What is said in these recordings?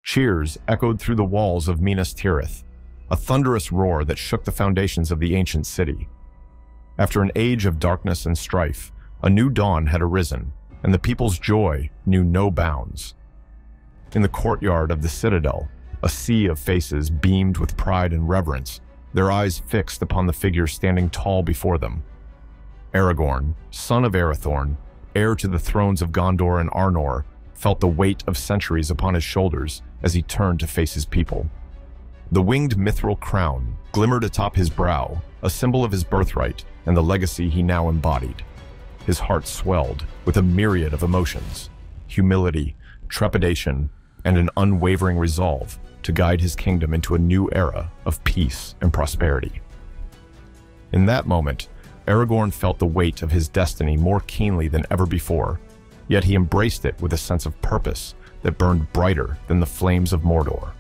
Cheers echoed through the walls of Minas Tirith, a thunderous roar that shook the foundations of the ancient city. After an age of darkness and strife, a new dawn had arisen, and the people's joy knew no bounds. In the courtyard of the citadel, a sea of faces beamed with pride and reverence, their eyes fixed upon the figure standing tall before them. Aragorn, son of Arathorn, heir to the thrones of Gondor and Arnor, felt the weight of centuries upon his shoulders as he turned to face his people. The winged mithril crown glimmered atop his brow, a symbol of his birthright and the legacy he now embodied. His heart swelled with a myriad of emotions: humility, trepidation, and an unwavering resolve to guide his kingdom into a new era of peace and prosperity. In that moment, Aragorn felt the weight of his destiny more keenly than ever before, yet he embraced it with a sense of purpose that burned brighter than the flames of Mordor.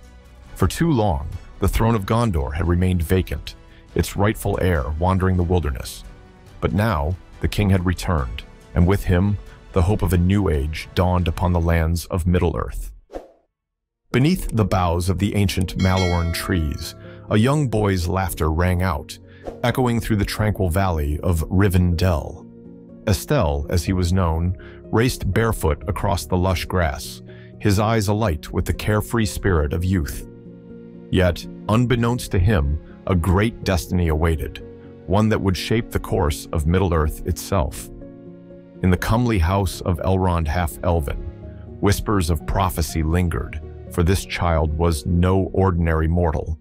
For too long, the throne of Gondor had remained vacant, its rightful heir wandering the wilderness. But now, the king had returned, and with him, the hope of a new age dawned upon the lands of Middle-earth. Beneath the boughs of the ancient malevolent trees, a young boy's laughter rang out, echoing through the tranquil valley of Rivendell. Estelle, as he was known, raced barefoot across the lush grass, his eyes alight with the carefree spirit of youth. Yet, unbeknownst to him, a great destiny awaited, one that would shape the course of Middle-earth itself. In the comely house of Elrond half-elven, whispers of prophecy lingered, for this child was no ordinary mortal.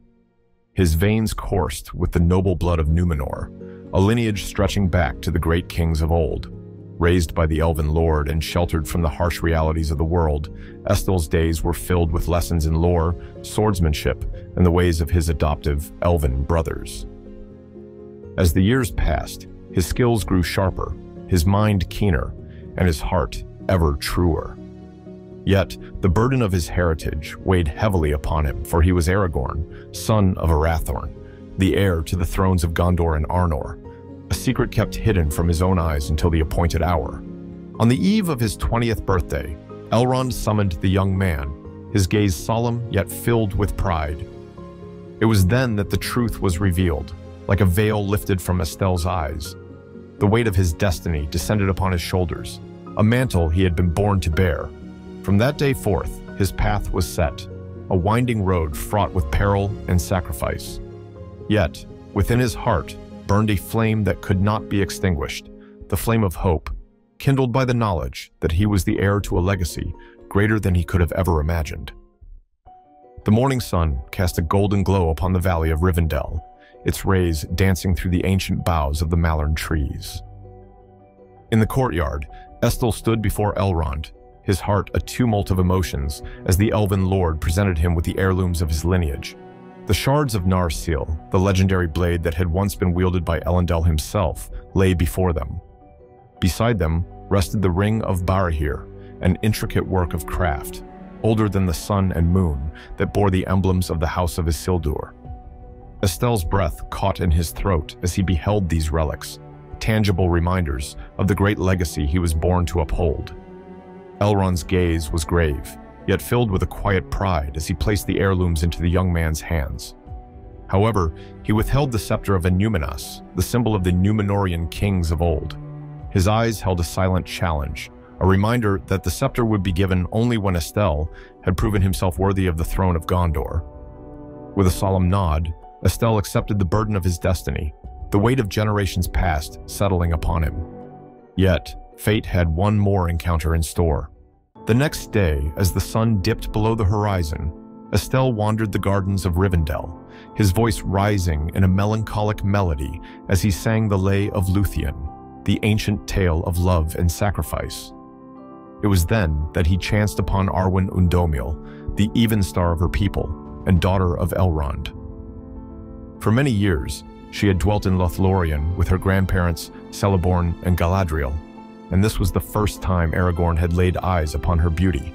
His veins coursed with the noble blood of Númenor, a lineage stretching back to the great kings of old. Raised by the elven lord and sheltered from the harsh realities of the world, Estell's days were filled with lessons in lore, swordsmanship, and the ways of his adoptive elven brothers. As the years passed, his skills grew sharper, his mind keener, and his heart ever truer. Yet, the burden of his heritage weighed heavily upon him, for he was Aragorn, son of Arathorn, the heir to the thrones of Gondor and Arnor, a secret kept hidden from his own eyes until the appointed hour. On the eve of his 20th birthday, Elrond summoned the young man, his gaze solemn yet filled with pride. It was then that the truth was revealed, like a veil lifted from Estelle's eyes. The weight of his destiny descended upon his shoulders, a mantle he had been born to bear. From that day forth, his path was set, a winding road fraught with peril and sacrifice. Yet, within his heart burned a flame that could not be extinguished, the flame of hope, kindled by the knowledge that he was the heir to a legacy greater than he could have ever imagined. The morning sun cast a golden glow upon the valley of Rivendell, its rays dancing through the ancient boughs of the mallorn trees. In the courtyard, Estelle stood before Elrond, his heart a tumult of emotions as the elven lord presented him with the heirlooms of his lineage. The shards of Narsil, the legendary blade that had once been wielded by Elendil himself, lay before them. Beside them rested the ring of Barahir, an intricate work of craft, older than the sun and moon, that bore the emblems of the house of Isildur. Estelle's breath caught in his throat as he beheld these relics, tangible reminders of the great legacy he was born to uphold. Elrond's gaze was grave, yet filled with a quiet pride as he placed the heirlooms into the young man's hands. However, he withheld the scepter of Annúminas, the symbol of the Númenorian kings of old. His eyes held a silent challenge, a reminder that the scepter would be given only when Estelle had proven himself worthy of the throne of Gondor. With a solemn nod, Estelle accepted the burden of his destiny, the weight of generations past settling upon him. Yet, fate had one more encounter in store. The next day, as the sun dipped below the horizon, Estelle wandered the gardens of Rivendell, his voice rising in a melancholic melody as he sang the lay of Luthien, the ancient tale of love and sacrifice. It was then that he chanced upon Arwen Undomil, the even-star of her people and daughter of Elrond. For many years, she had dwelt in Lothlorien with her grandparents Celeborn and Galadriel, and this was the first time Aragorn had laid eyes upon her beauty.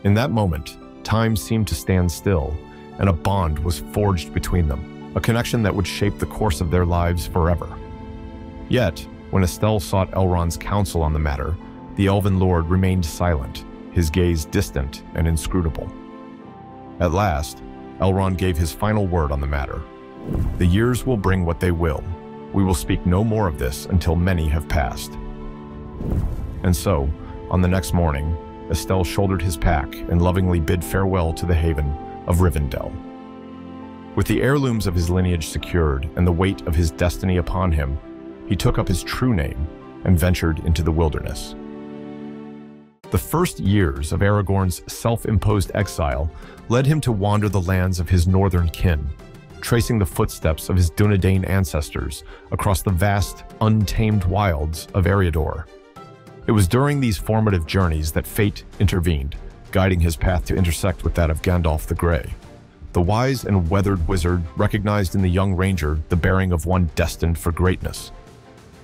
In that moment, time seemed to stand still, and a bond was forged between them, a connection that would shape the course of their lives forever. Yet, when Estelle sought Elrond's counsel on the matter, the Elven Lord remained silent, his gaze distant and inscrutable. At last, Elrond gave his final word on the matter. "The years will bring what they will. We will speak no more of this until many have passed." And so, on the next morning, Estelle shouldered his pack and lovingly bid farewell to the haven of Rivendell. With the heirlooms of his lineage secured and the weight of his destiny upon him, he took up his true name and ventured into the wilderness. The first years of Aragorn's self-imposed exile led him to wander the lands of his northern kin, tracing the footsteps of his Dunedain ancestors across the vast, untamed wilds of Eriador. It was during these formative journeys that fate intervened, guiding his path to intersect with that of Gandalf the Grey. The wise and weathered wizard recognized in the young ranger the bearing of one destined for greatness.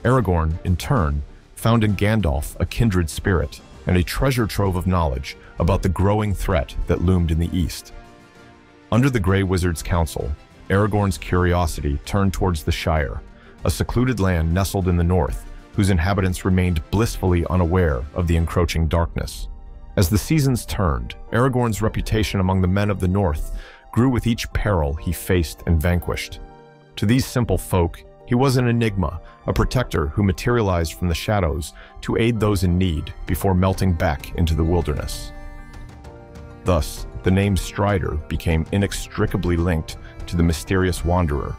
Aragorn, in turn, found in Gandalf a kindred spirit and a treasure trove of knowledge about the growing threat that loomed in the east. Under the Grey Wizard's counsel, Aragorn's curiosity turned towards the Shire, a secluded land nestled in the north, whose inhabitants remained blissfully unaware of the encroaching darkness. As the seasons turned, Aragorn's reputation among the men of the north grew with each peril he faced and vanquished. To these simple folk, he was an enigma, a protector who materialized from the shadows to aid those in need before melting back into the wilderness. Thus, the name Strider became inextricably linked to the mysterious wanderer,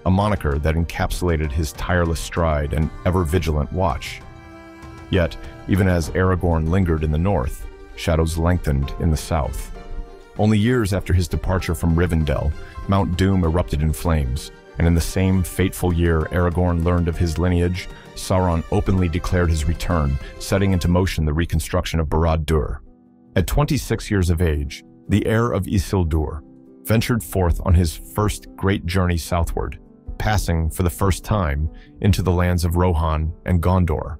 a moniker that encapsulated his tireless stride and ever-vigilant watch. Yet, even as Aragorn lingered in the north, shadows lengthened in the south. Only years after his departure from Rivendell, Mount Doom erupted in flames, and in the same fateful year Aragorn learned of his lineage, Sauron openly declared his return, setting into motion the reconstruction of Barad-dûr. At 26 years of age, the heir of Isildur ventured forth on his first great journey southward, passing for the first time into the lands of Rohan and Gondor.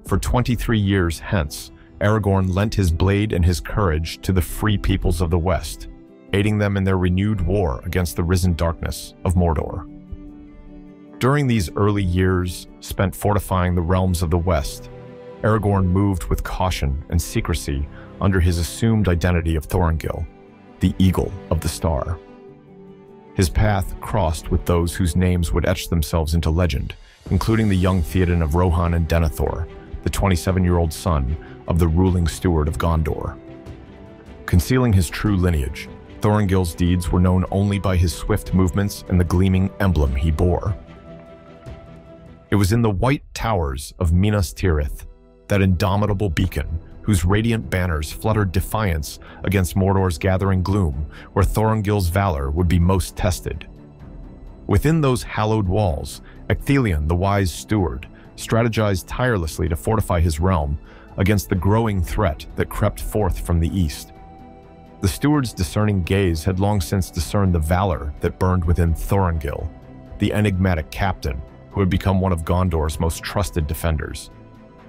For 23 years hence, Aragorn lent his blade and his courage to the free peoples of the West, aiding them in their renewed war against the risen darkness of Mordor. During these early years spent fortifying the realms of the West, Aragorn moved with caution and secrecy under his assumed identity of Thorongil, the Eagle of the Star. His path crossed with those whose names would etch themselves into legend, including the young Theoden of Rohan and Denethor, the 27-year-old son of the ruling steward of Gondor. Concealing his true lineage, Thorongil's deeds were known only by his swift movements and the gleaming emblem he bore. It was in the white towers of Minas Tirith, that indomitable beacon whose radiant banners fluttered defiance against Mordor's gathering gloom, where Thorongil's valor would be most tested. Within those hallowed walls, Ecthelion, the wise steward, strategized tirelessly to fortify his realm against the growing threat that crept forth from the east. The steward's discerning gaze had long since discerned the valor that burned within Thorongil, the enigmatic captain who had become one of Gondor's most trusted defenders.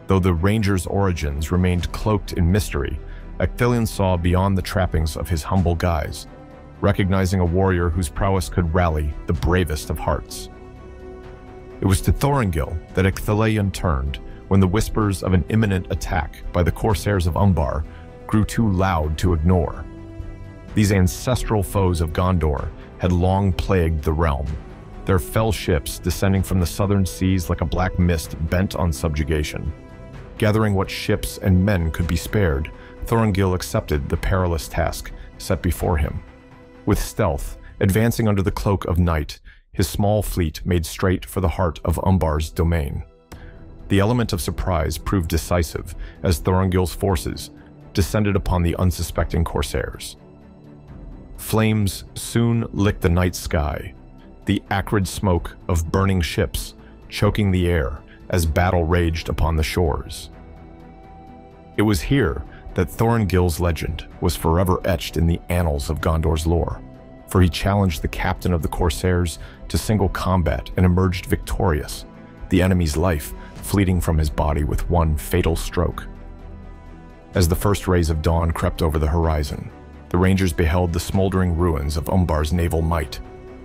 Though the ranger's origins remained cloaked in mystery, Ecthelion saw beyond the trappings of his humble guise, recognizing a warrior whose prowess could rally the bravest of hearts. It was to Thorongil that Ecthelion turned when the whispers of an imminent attack by the Corsairs of Umbar grew too loud to ignore. These ancestral foes of Gondor had long plagued the realm, their fell ships descending from the southern seas like a black mist bent on subjugation. Gathering what ships and men could be spared, Thorongil accepted the perilous task set before him. With stealth, advancing under the cloak of night, his small fleet made straight for the heart of Umbar's domain. The element of surprise proved decisive as Thorongil's forces descended upon the unsuspecting Corsairs. Flames soon licked the night sky, the acrid smoke of burning ships choking the air as battle raged upon the shores. It was here that Thorongil's legend was forever etched in the annals of Gondor's lore, for he challenged the captain of the Corsairs to single combat and emerged victorious, the enemy's life fleeting from his body with one fatal stroke. As the first rays of dawn crept over the horizon, the Rangers beheld the smoldering ruins of Umbar's naval might,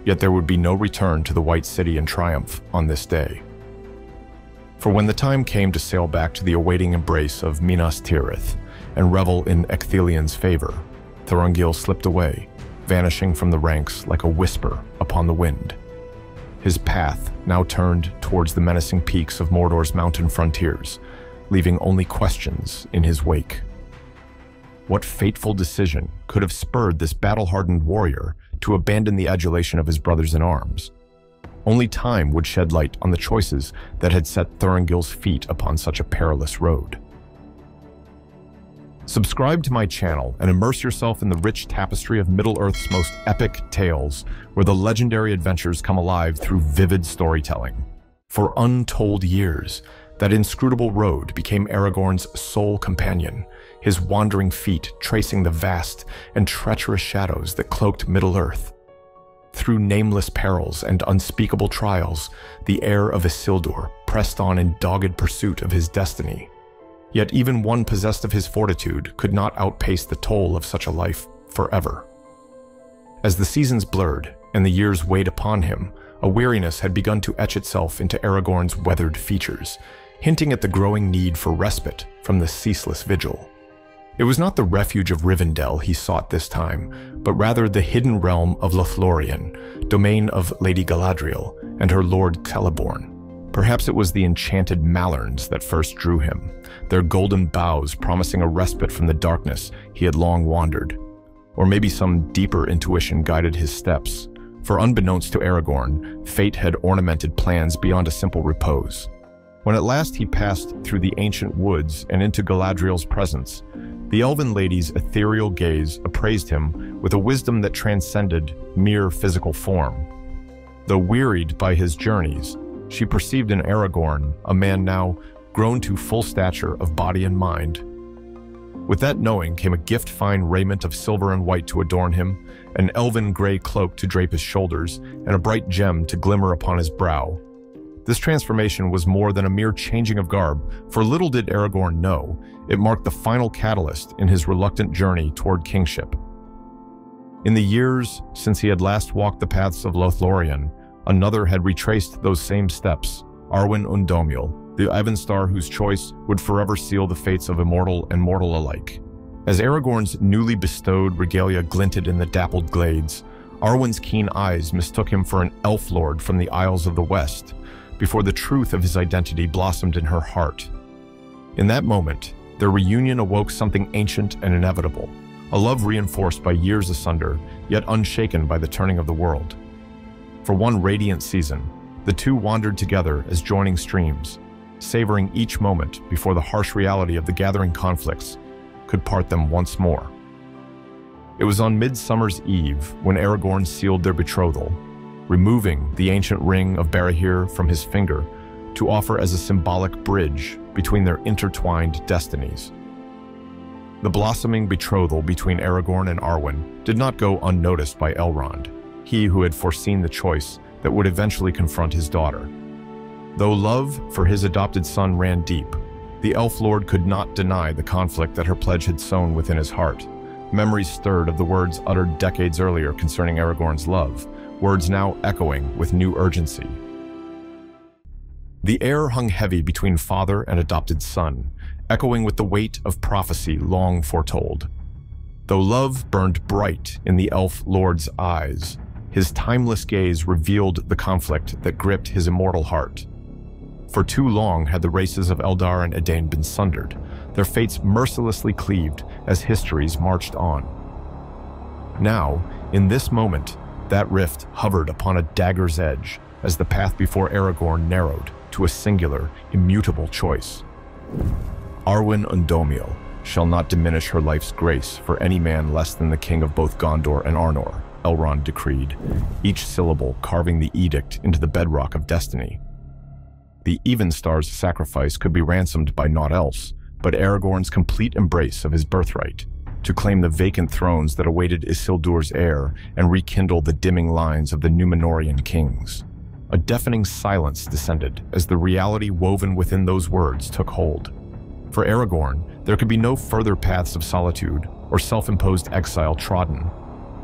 yet there would be no return to the White City in triumph on this day. For when the time came to sail back to the awaiting embrace of Minas Tirith and revel in Ecthelion's favor, Thorongil slipped away, vanishing from the ranks like a whisper upon the wind. His path now turned towards the menacing peaks of Mordor's mountain frontiers, leaving only questions in his wake. What fateful decision could have spurred this battle-hardened warrior to abandon the adulation of his brothers in arms? Only time would shed light on the choices that had set Thorongil's feet upon such a perilous road. Subscribe to my channel and immerse yourself in the rich tapestry of Middle-earth's most epic tales, where the legendary adventures come alive through vivid storytelling. For untold years, that inscrutable road became Aragorn's sole companion, his wandering feet tracing the vast and treacherous shadows that cloaked Middle-earth. Through nameless perils and unspeakable trials, the heir of Isildur pressed on in dogged pursuit of his destiny. Yet even one possessed of his fortitude could not outpace the toll of such a life forever. As the seasons blurred and the years weighed upon him, a weariness had begun to etch itself into Aragorn's weathered features, hinting at the growing need for respite from the ceaseless vigil. It was not the refuge of Rivendell he sought this time, but rather the hidden realm of Lothlorien, domain of Lady Galadriel and her lord Celeborn. Perhaps it was the enchanted Mallarns that first drew him, their golden boughs promising a respite from the darkness he had long wandered. Or maybe some deeper intuition guided his steps, for unbeknownst to Aragorn, fate had ornamented plans beyond a simple repose. When at last he passed through the ancient woods and into Galadriel's presence, the elven lady's ethereal gaze appraised him with a wisdom that transcended mere physical form. Though wearied by his journeys, she perceived in Aragorn a man now grown to full stature of body and mind. With that knowing came a gift-fine raiment of silver and white to adorn him, an elven gray cloak to drape his shoulders, and a bright gem to glimmer upon his brow. This transformation was more than a mere changing of garb, for little did Aragorn know, it marked the final catalyst in his reluctant journey toward kingship. In the years since he had last walked the paths of Lothlorien, another had retraced those same steps, Arwen Undomil, the Evenstar whose choice would forever seal the fates of immortal and mortal alike. As Aragorn's newly bestowed regalia glinted in the dappled glades, Arwen's keen eyes mistook him for an elf lord from the Isles of the West, before the truth of his identity blossomed in her heart. In that moment, their reunion awoke something ancient and inevitable, a love reinforced by years asunder, yet unshaken by the turning of the world. For one radiant season, the two wandered together as joining streams, savoring each moment before the harsh reality of the gathering conflicts could part them once more. It was on Midsummer's Eve when Aragorn sealed their betrothal, removing the ancient ring of Barahir from his finger to offer as a symbolic bridge between their intertwined destinies. The blossoming betrothal between Aragorn and Arwen did not go unnoticed by Elrond, he who had foreseen the choice that would eventually confront his daughter. Though love for his adopted son ran deep, the Elf Lord could not deny the conflict that her pledge had sown within his heart. Memories stirred of the words uttered decades earlier concerning Aragorn's love, words now echoing with new urgency. The air hung heavy between father and adopted son, echoing with the weight of prophecy long foretold. Though love burned bright in the Elf Lord's eyes, his timeless gaze revealed the conflict that gripped his immortal heart. For too long had the races of Eldar and Edain been sundered, their fates mercilessly cleaved as histories marched on. Now, in this moment, that rift hovered upon a dagger's edge as the path before Aragorn narrowed to a singular, immutable choice. Arwen Undomil shall not diminish her life's grace for any man less than the king of both Gondor and Arnor, Elrond decreed, each syllable carving the edict into the bedrock of destiny. The Evenstar's sacrifice could be ransomed by naught else but Aragorn's complete embrace of his birthright, to claim the vacant thrones that awaited Isildur's heir and rekindle the dimming lines of the Númenórean kings. A deafening silence descended as the reality woven within those words took hold. For Aragorn, there could be no further paths of solitude or self-imposed exile trodden.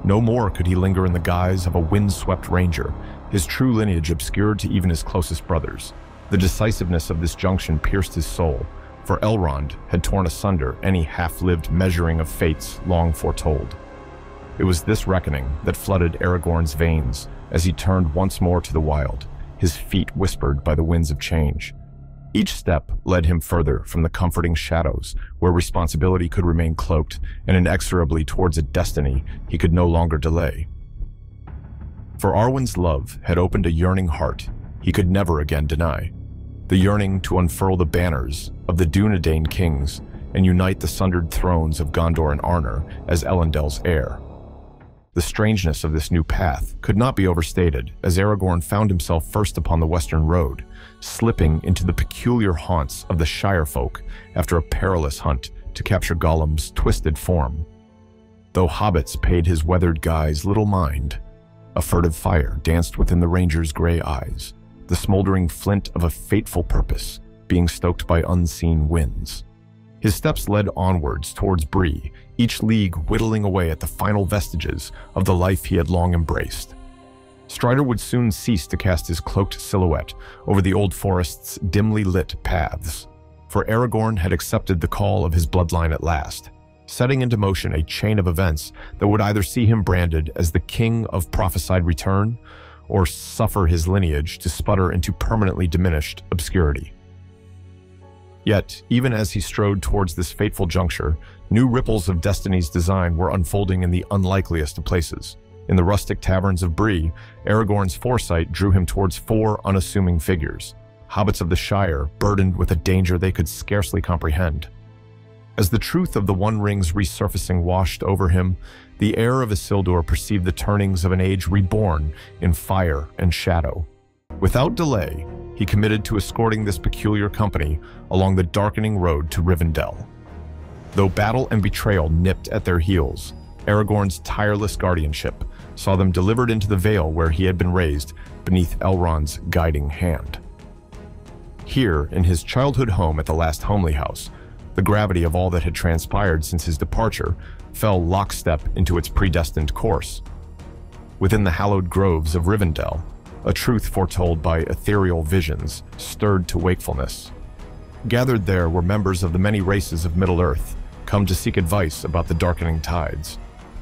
No more could he linger in the guise of a wind-swept ranger, his true lineage obscured to even his closest brothers. The decisiveness of this junction pierced his soul, for Elrond had torn asunder any half-lived measuring of fates long foretold. It was this reckoning that flooded Aragorn's veins as he turned once more to the wild, his feet whispered by the winds of change. Each step led him further from the comforting shadows where responsibility could remain cloaked and inexorably towards a destiny he could no longer delay. For Arwen's love had opened a yearning heart he could never again deny, the yearning to unfurl the banners of the Dúnedain kings and unite the sundered thrones of Gondor and Arnor as Elendil's heir. The strangeness of this new path could not be overstated as Aragorn found himself first upon the western road, slipping into the peculiar haunts of the Shire folk after a perilous hunt to capture Gollum's twisted form. Though hobbits paid his weathered guise little mind, a furtive fire danced within the ranger's gray eyes, the smoldering flint of a fateful purpose being stoked by unseen winds. His steps led onwards towards Bree, each league whittling away at the final vestiges of the life he had long embraced. Strider would soon cease to cast his cloaked silhouette over the old forest's dimly lit paths, for Aragorn had accepted the call of his bloodline at last, setting into motion a chain of events that would either see him branded as the king of prophesied return or suffer his lineage to sputter into permanently diminished obscurity. Yet, even as he strode towards this fateful juncture, new ripples of destiny's design were unfolding in the unlikeliest of places. In the rustic taverns of Bree, Aragorn's foresight drew him towards four unassuming figures, hobbits of the Shire burdened with a danger they could scarcely comprehend. As the truth of the One Ring's resurfacing washed over him, the heir of Isildur perceived the turnings of an age reborn in fire and shadow. Without delay, he committed to escorting this peculiar company along the darkening road to Rivendell. Though battle and betrayal nipped at their heels, Aragorn's tireless guardianship saw them delivered into the vale where he had been raised beneath Elrond's guiding hand. Here, in his childhood home at the last homely house, the gravity of all that had transpired since his departure fell lockstep into its predestined course. Within the hallowed groves of Rivendell, a truth foretold by ethereal visions stirred to wakefulness. Gathered there were members of the many races of Middle-earth, come to seek advice about the darkening tides.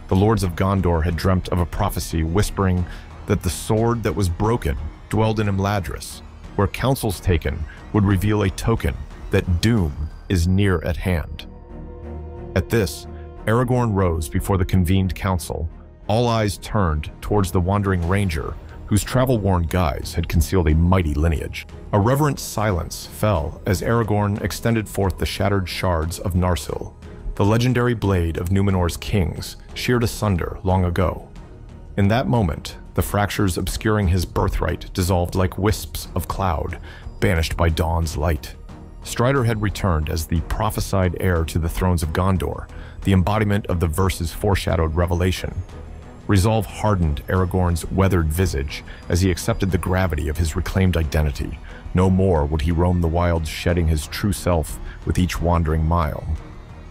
The lords of Gondor had dreamt of a prophecy whispering that the sword that was broken dwelled in Imladris, where counsels taken would reveal a token that doom is near at hand. At this, Aragorn rose before the convened council, all eyes turned towards the wandering ranger whose travel-worn guise had concealed a mighty lineage. A reverent silence fell as Aragorn extended forth the shattered shards of Narsil, the legendary blade of Númenor's kings, sheared asunder long ago. In that moment, the fractures obscuring his birthright dissolved like wisps of cloud, banished by dawn's light. Strider had returned as the prophesied heir to the thrones of Gondor, the embodiment of the verse's foreshadowed revelation. Resolve hardened Aragorn's weathered visage as he accepted the gravity of his reclaimed identity. No more would he roam the wilds, shedding his true self with each wandering mile.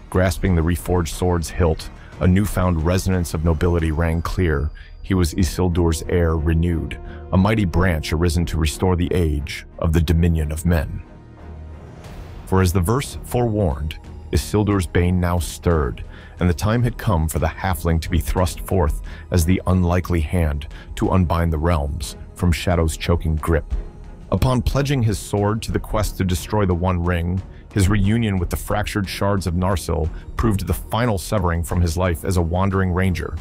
Grasping the reforged sword's hilt, a newfound resonance of nobility rang clear. He was Isildur's heir renewed, a mighty branch arisen to restore the age of the dominion of men. For as the verse forewarned, Isildur's bane now stirred, and the time had come for the halfling to be thrust forth as the unlikely hand to unbind the realms from Shadow's choking grip. Upon pledging his sword to the quest to destroy the One Ring, his reunion with the fractured shards of Narsil proved the final severing from his life as a wandering ranger.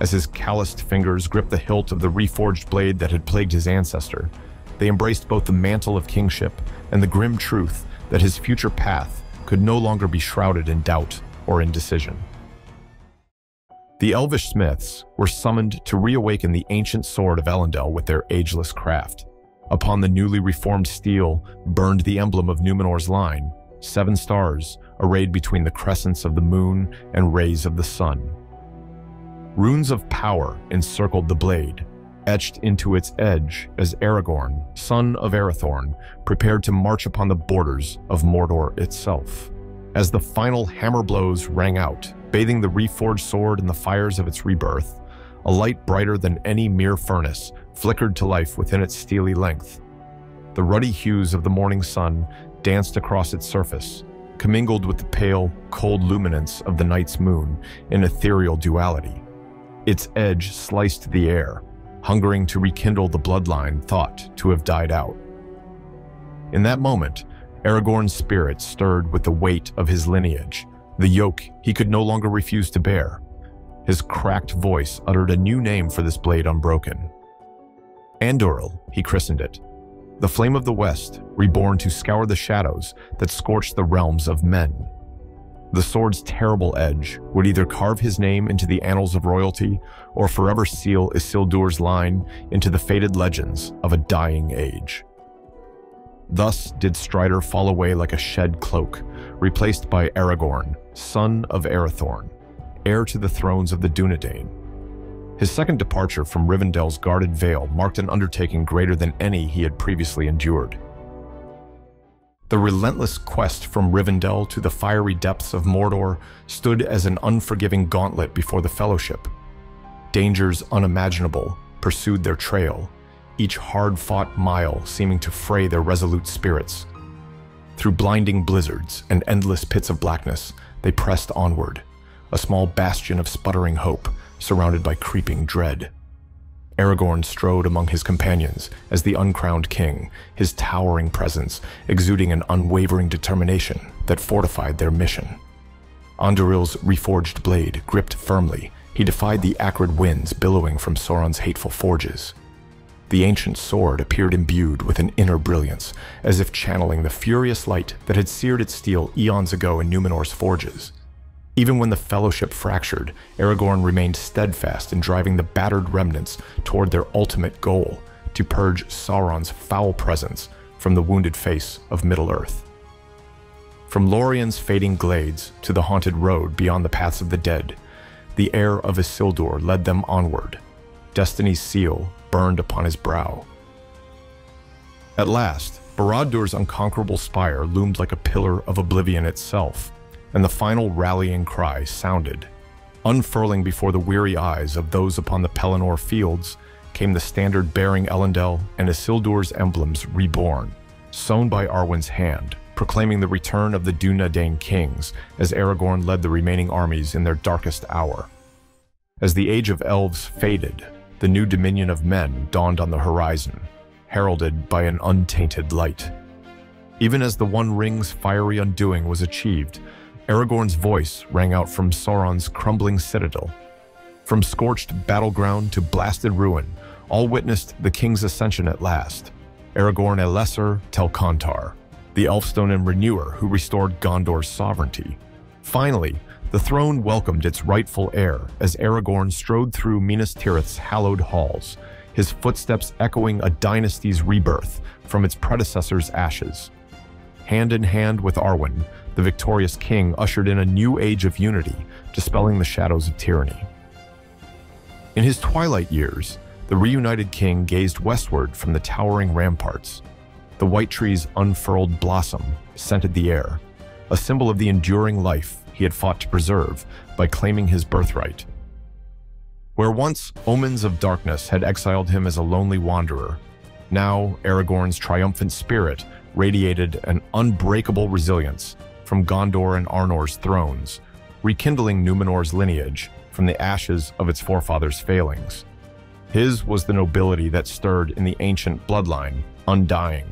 As his calloused fingers gripped the hilt of the reforged blade that had plagued his ancestor, they embraced both the mantle of kingship and the grim truth that his future path could no longer be shrouded in doubt or indecision. The elvish smiths were summoned to reawaken the ancient sword of Elendil with their ageless craft. Upon the newly reformed steel burned the emblem of Númenor's line, 7 stars arrayed between the crescents of the moon and rays of the sun. Runes of power encircled the blade, etched into its edge as Aragorn, son of Arathorn, prepared to march upon the borders of Mordor itself. As the final hammer blows rang out, bathing the reforged sword in the fires of its rebirth, a light brighter than any mere furnace flickered to life within its steely length. The ruddy hues of the morning sun danced across its surface, commingled with the pale, cold luminance of the night's moon in ethereal duality. Its edge sliced the air, hungering to rekindle the bloodline thought to have died out. In that moment, Aragorn's spirit stirred with the weight of his lineage, the yoke he could no longer refuse to bear. His cracked voice uttered a new name for this blade unbroken. Andúril, he christened it, the flame of the West, reborn to scour the shadows that scorched the realms of men. The sword's terrible edge would either carve his name into the annals of royalty or forever seal Isildur's line into the faded legends of a dying age. Thus did Strider fall away like a shed cloak, replaced by Aragorn, son of Arathorn, heir to the thrones of the Dunedain. His second departure from Rivendell's guarded vale marked an undertaking greater than any he had previously endured. The relentless quest from Rivendell to the fiery depths of Mordor stood as an unforgiving gauntlet before the Fellowship. Dangers unimaginable pursued their trail, each hard-fought mile seeming to fray their resolute spirits. Through blinding blizzards and endless pits of blackness, they pressed onward, a small bastion of sputtering hope, surrounded by creeping dread. Aragorn strode among his companions as the uncrowned king, his towering presence exuding an unwavering determination that fortified their mission. Andúril's reforged blade gripped firmly, he defied the acrid winds billowing from Sauron's hateful forges. The ancient sword appeared imbued with an inner brilliance, as if channeling the furious light that had seared its steel eons ago in Númenor's forges. Even when the Fellowship fractured, Aragorn remained steadfast in driving the battered remnants toward their ultimate goal, to purge Sauron's foul presence from the wounded face of Middle-earth. From Lorien's fading glades to the haunted road beyond the paths of the dead, the heir of Isildur led them onward, destiny's seal burned upon his brow. At last, Barad-dûr's unconquerable spire loomed like a pillar of oblivion itself, and the final rallying cry sounded. Unfurling before the weary eyes of those upon the Pelennor fields came the standard bearing Elendil and Isildur's emblems reborn, sewn by Arwen's hand, proclaiming the return of the Dunedain kings as Aragorn led the remaining armies in their darkest hour. As the age of elves faded, the new dominion of men dawned on the horizon, heralded by an untainted light. Even as the One Ring's fiery undoing was achieved, Aragorn's voice rang out from Sauron's crumbling citadel. From scorched battleground to blasted ruin, all witnessed the king's ascension at last. Aragorn Elessar Telcontar, the Elfstone and Renewer who restored Gondor's sovereignty. Finally, the throne welcomed its rightful heir as Aragorn strode through Minas Tirith's hallowed halls, his footsteps echoing a dynasty's rebirth from its predecessor's ashes. Hand in hand with Arwen, the victorious king ushered in a new age of unity, dispelling the shadows of tyranny. In his twilight years, the reunited king gazed westward from the towering ramparts. The white tree's unfurled blossom scented the air, a symbol of the enduring life he had fought to preserve by claiming his birthright. Where once omens of darkness had exiled him as a lonely wanderer, now Aragorn's triumphant spirit radiated an unbreakable resilience from Gondor and Arnor's thrones, rekindling Númenor's lineage from the ashes of its forefathers' failings. His was the nobility that stirred in the ancient bloodline, undying.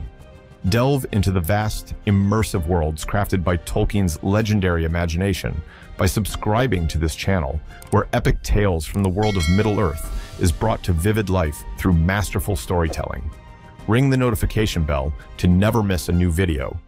Delve into the vast, immersive worlds crafted by Tolkien's legendary imagination by subscribing to this channel, where epic tales from the world of Middle-earth is brought to vivid life through masterful storytelling. Ring the notification bell to never miss a new video,